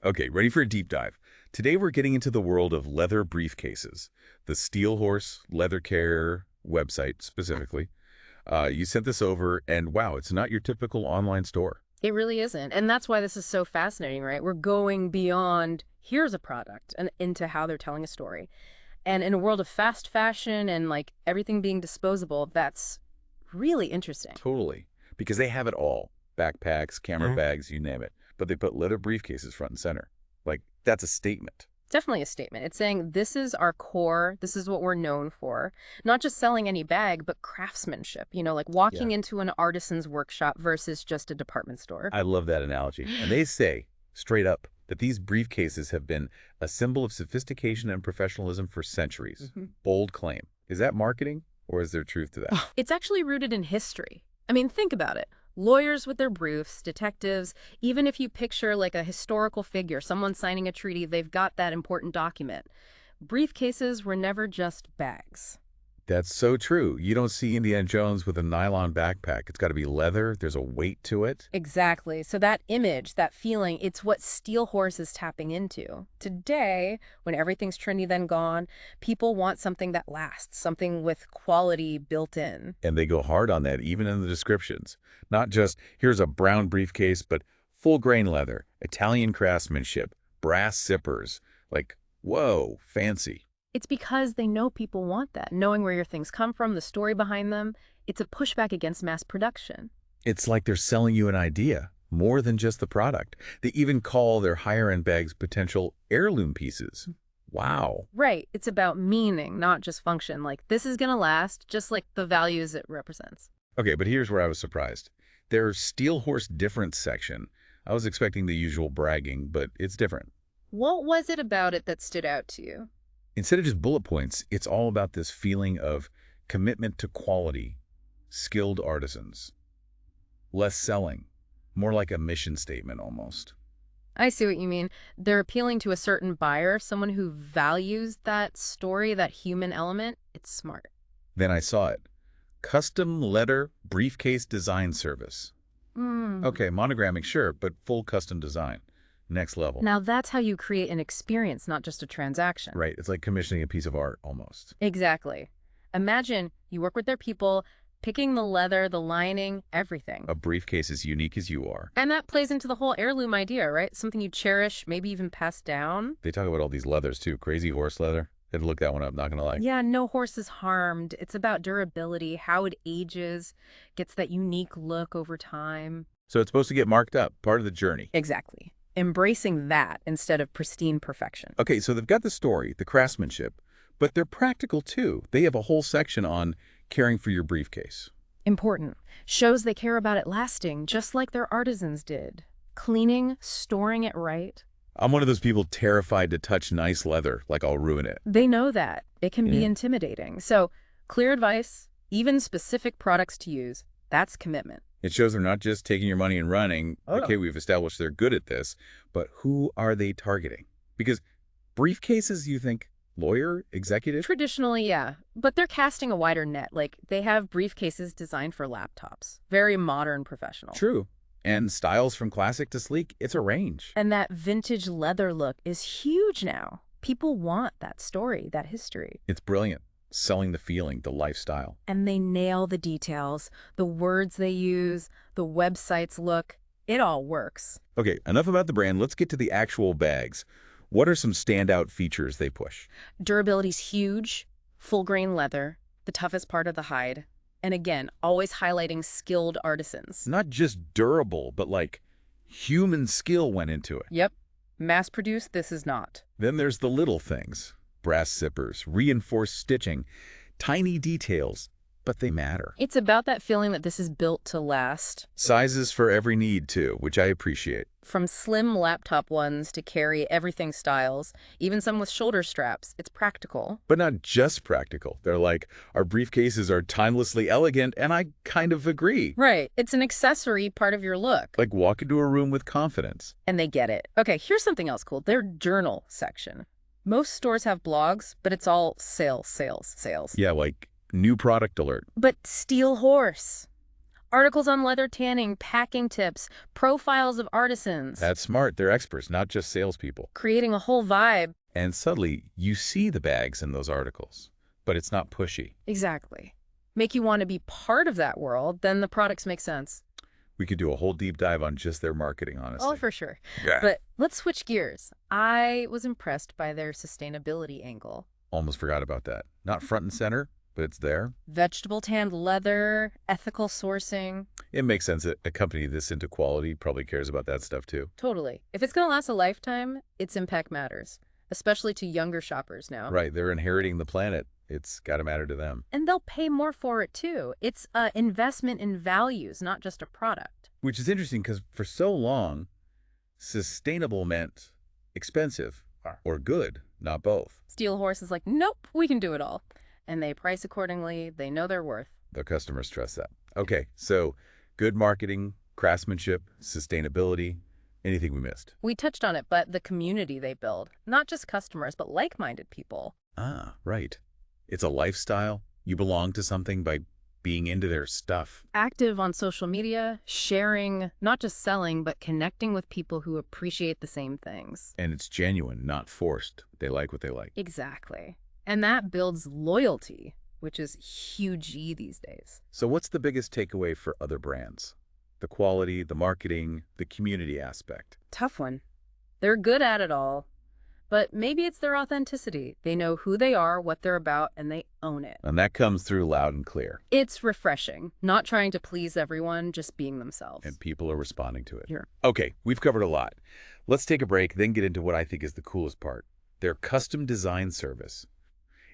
Okay, ready for a deep dive. Today we're getting into the world of leather briefcases, the Steel Horse Leather Care website specifically. You sent this over, and wow, it's not your typical online store. It really isn't. And that's why this is so fascinating, right? We're going beyond here's a product and into how they're telling a story. And in a world of fast fashion and like everything being disposable, that's really interesting. Totally. Because they have it all. Backpacks, camera bags, you name it. But they put leather briefcases front and center. Like, that's a statement. Definitely a statement. It's saying this is our core, this is what we're known for. Not just selling any bag, but craftsmanship, like walking into an artisan's workshop versus just a department store. I love that analogy. And they say, straight up, that these briefcases have been a symbol of sophistication and professionalism for centuries. Bold claim. Is that marketing, or is there truth to that? It's actually rooted in history. I mean, think about it. Lawyers with their briefs, detectives, even if you picture like a historical figure, someone signing a treaty, they've got that important document. Briefcases were never just bags. That's so true. You don't see Indiana Jones with a nylon backpack. It's got to be leather. There's a weight to it. Exactly. So that image, that feeling, it's what Steel Horse is tapping into. Today, when everything's trendy then gone, people want something that lasts, something with quality built in. And they go hard on that, even in the descriptions. Not just, here's a brown briefcase, but full-grain leather, Italian craftsmanship, brass zippers. Like, whoa, fancy. It's because they know people want that, knowing where your things come from, the story behind them. It's a pushback against mass production. It's like they're selling you an idea, more than just the product. They even call their higher-end bags potential heirloom pieces. Wow. Right. It's about meaning, not just function. Like, this is going to last, just like the values it represents. Okay, but here's where I was surprised. Their Steel Horse Difference section. I was expecting the usual bragging, but it's different. What was it about it that stood out to you? Instead of just bullet points, it's all about this feeling of commitment to quality, skilled artisans. Less selling, more like a mission statement almost. I see what you mean. They're appealing to a certain buyer, someone who values that story, that human element. It's smart. Then I saw it. Custom leather briefcase design service. Okay, monogramming, sure, but full custom design. Next level. Now that's how you create an experience, not just a transaction. Right, it's like commissioning a piece of art almost. Exactly. Imagine you work with their people, picking the leather, the lining, everything. A briefcase as unique as you are. And that plays into the whole heirloom idea, right? Something you cherish, maybe even pass down. They talk about all these leathers too. Crazy horse leather. Had to look that one up, not gonna lie. Yeah, no horse is harmed. It's about durability, how it ages, gets that unique look over time. So it's supposed to get marked up, part of the journey. Exactly. Embracing that instead of pristine perfection. Okay, so they've got the story, the craftsmanship, but they're practical too. They have a whole section on caring for your briefcase. Important. Shows they care about it lasting, just like their artisans did. Cleaning, storing it right. I'm one of those people terrified to touch nice leather, like I'll ruin it. They know that. It can be intimidating. So, clear advice, even specific products to use, that's commitment. It shows they're not just taking your money and running. Okay, we've established they're good at this, but who are they targeting? Because briefcases, you think, lawyer, executive? Traditionally, yeah. But they're casting a wider net. Like, they have briefcases designed for laptops. Very modern professional. True. And styles from classic to sleek, it's a range. And that vintage leather look is huge now. People want that story, that history. It's brilliant. Selling the feeling, the lifestyle. And they nail the details, the words they use, the website's look. It all works. Okay, enough about the brand. Let's get to the actual bags. What are some standout features they push? Durability's huge, full-grain leather, the toughest part of the hide. And again, always highlighting skilled artisans. Not just durable, but like human skill went into it. Yep. Mass-produced, this is not. Then there's the little things. Brass zippers, reinforced stitching, tiny details, but they matter. It's about that feeling that this is built to last. Sizes for every need, too, which I appreciate. From slim laptop ones to carry everything styles, even some with shoulder straps, it's practical. But not just practical. They're like, our briefcases are timelessly elegant, and I kind of agree. Right. It's an accessory part of your look. Like walk into a room with confidence. And they get it. Okay, here's something else cool. Their journal section. Most stores have blogs, but it's all sales, sales, sales. Yeah, like new product alert. But Steel Horse. Articles on leather tanning, packing tips, profiles of artisans. That's smart. They're experts, not just salespeople. Creating a whole vibe. And subtly, you see the bags in those articles, but it's not pushy. Exactly. Make you want to be part of that world, then the products make sense. We could do a whole deep dive on just their marketing, honestly. Oh, for sure. Yeah. But let's switch gears. I was impressed by their sustainability angle. Almost forgot about that. Not front and center, but it's there. Vegetable tanned leather, ethical sourcing. It makes sense that a company this into quality probably cares about that stuff too. Totally. If it's going to last a lifetime, its impact matters, especially to younger shoppers now. Right, they're inheriting the planet. It's got to matter to them. And they'll pay more for it too. It's an investment in values, not just a product. Which is interesting because for so long, sustainable meant expensive or good, not both. Steel Horse is like, nope, we can do it all. And they price accordingly. They know their worth. Their customers trust that. Okay, so good marketing, craftsmanship, sustainability, anything we missed? We touched on it, but the community they build, not just customers, but like-minded people. Ah, right. It's a lifestyle. You belong to something by being into their stuff. Active on social media, sharing, not just selling, but connecting with people who appreciate the same things. And it's genuine, not forced. They like what they like. Exactly. And that builds loyalty, which is huge these days. So what's the biggest takeaway for other brands? The quality, the marketing, the community aspect. Tough one. They're good at it all. But maybe it's their authenticity. They know who they are, what they're about, and they own it. And that comes through loud and clear. It's refreshing. Not trying to please everyone, just being themselves. And people are responding to it. Sure. Okay, we've covered a lot. Let's take a break, then get into what I think is the coolest part. Their custom design service.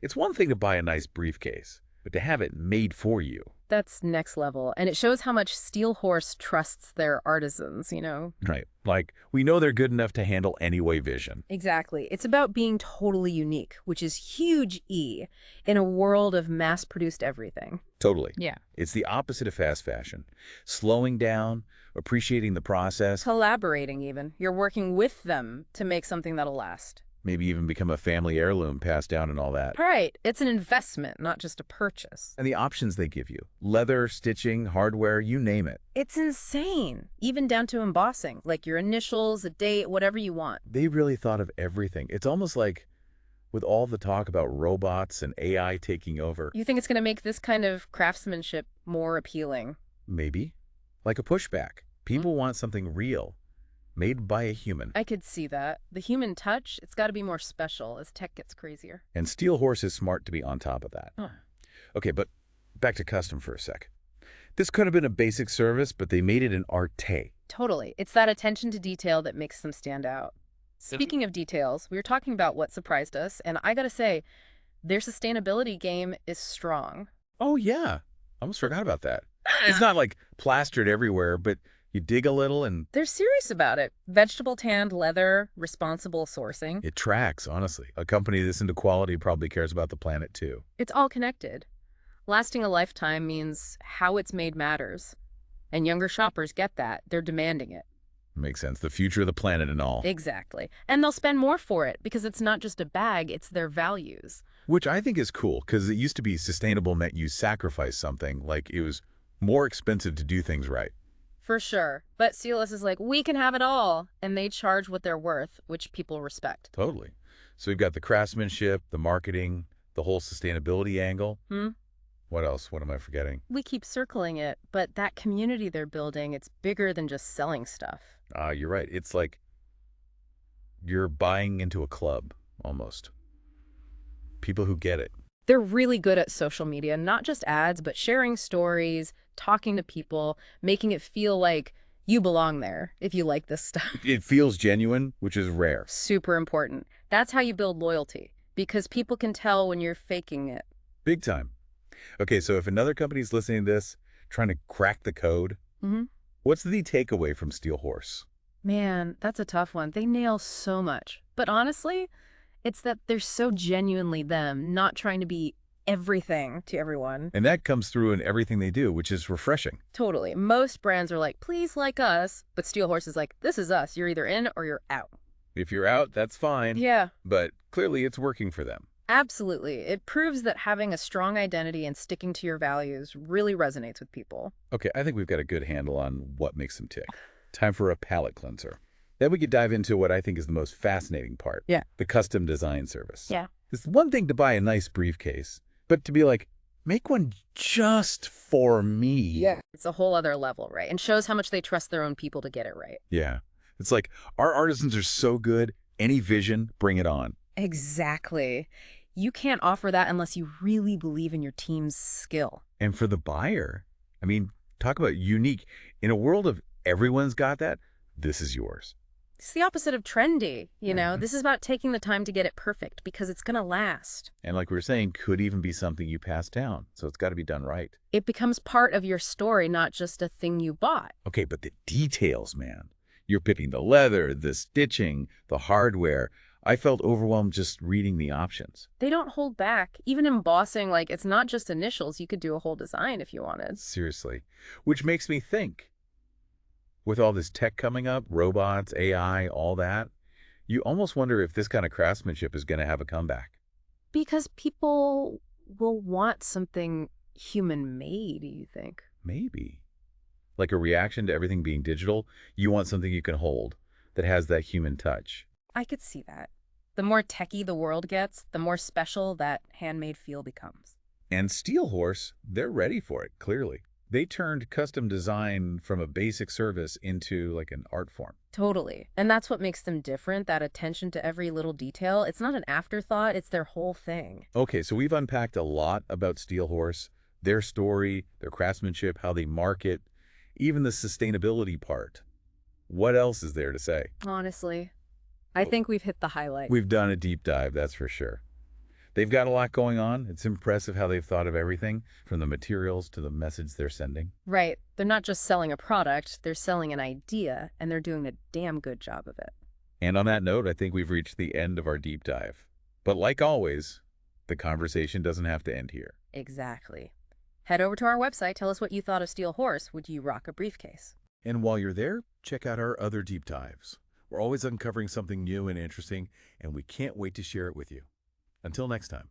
It's one thing to buy a nice briefcase, but to have it made for you. That's next level. And it shows how much Steel Horse trusts their artisans, you know? Right. Like, we know they're good enough to handle any vision. Exactly. It's about being totally unique, which is huge in a world of mass-produced everything. Totally. Yeah. It's the opposite of fast fashion. Slowing down, appreciating the process. Collaborating even. You're working with them to make something that'll last. Maybe even become a family heirloom passed down and all that. Right. It's an investment, not just a purchase. And the options they give you. Leather, stitching, hardware, you name it. It's insane. Even down to embossing, like your initials, a date, whatever you want. They really thought of everything. It's almost like with all the talk about robots and AI taking over. You think it's going to make this kind of craftsmanship more appealing? Maybe. Like a pushback. People want something real. Made by a human. I could see that. The human touch, it's got to be more special as tech gets crazier. And Steel Horse is smart to be on top of that. Huh. Okay, but back to custom for a sec. This could have been a basic service, but they made it an arte. Totally. It's that attention to detail that makes them stand out. Speaking of details, we were talking about what surprised us, and I gotta say, their sustainability game is strong. Oh, yeah. I almost forgot about that. It's not like plastered everywhere, but you dig a little and They're serious about it. Vegetable tanned leather, responsible sourcing. it tracks, honestly. A company this into quality probably cares about the planet, too. It's all connected. Lasting a lifetime means how it's made matters. And younger shoppers get that. They're demanding it. Makes sense. The future of the planet and all. Exactly. And they'll spend more for it because it's not just a bag, it's their values. Which I think is cool, because it used to be sustainable meant you sacrifice something, like it was more expensive to do things right. For sure. But Steelers is like, we can have it all. And they charge what they're worth, which people respect. Totally. So we've got the craftsmanship, the marketing, the whole sustainability angle. What else? What am I forgetting? We keep circling it, but that community they're building, it's bigger than just selling stuff. You're right. It's like you're buying into a club, almost. People who get it. They're really good at social media, not just ads, but sharing stories, talking to people, making it feel like you belong there if you like this stuff. It feels genuine, which is rare. Super important. That's how you build loyalty, because people can tell when you're faking it. Big time. Okay, so if another company's listening to this, trying to crack the code, what's the takeaway from Steel Horse? Man, that's a tough one. They nail so much. But honestly, it's that they're so genuinely them, not trying to be everything to everyone. And that comes through in everything they do, which is refreshing. Totally. Most brands are like, please like us. But Steel Horse is like, this is us. You're either in or you're out. If you're out, that's fine. Yeah. But clearly it's working for them. Absolutely. It proves that having a strong identity and sticking to your values really resonates with people. Okay, I think we've got a good handle on what makes them tick. Time for a palette cleanser. Then we could dive into what I think is the most fascinating part, Yeah. the custom design service. Yeah. It's one thing to buy a nice briefcase, but to be like, make one just for me. Yeah. It's a whole other level, right? And shows how much they trust their own people to get it right. Yeah. It's like, our artisans are so good, any vision, bring it on. Exactly. You can't offer that unless you really believe in your team's skill. And for the buyer, I mean, talk about unique. In a world of everyone's got that, this is yours. It's the opposite of trendy, you know? This is about taking the time to get it perfect because it's going to last. And like we were saying, could even be something you pass down. So it's got to be done right. It becomes part of your story, not just a thing you bought. Okay, but the details, man. You're picking the leather, the stitching, the hardware. I felt overwhelmed just reading the options. They don't hold back. Even embossing, like, it's not just initials. You could do a whole design if you wanted. Seriously. Which makes me think, with all this tech coming up, robots, AI, all that, you almost wonder if this kind of craftsmanship is going to have a comeback. Because people will want something human-made, you think? Maybe. Like a reaction to everything being digital, you want something you can hold that has that human touch. I could see that. The more techy the world gets, the more special that handmade feel becomes. And Steel Horse, they're ready for it, clearly. They turned custom design from a basic service into like an art form. Totally. And that's what makes them different, that attention to every little detail. It's not an afterthought, it's their whole thing. Okay, so we've unpacked a lot about Steel Horse, their story, their craftsmanship, how they market, even the sustainability part. What else is there to say? Honestly, I think we've hit the highlight. We've done a deep dive, that's for sure. They've got a lot going on. It's impressive how they've thought of everything, from the materials to the message they're sending. Right. They're not just selling a product, they're selling an idea, and they're doing a damn good job of it. And on that note, I think we've reached the end of our deep dive. But like always, the conversation doesn't have to end here. Exactly. Head over to our website, tell us what you thought of Steel Horse. Would you rock a briefcase? And while you're there, check out our other deep dives. We're always uncovering something new and interesting, and we can't wait to share it with you. Until next time.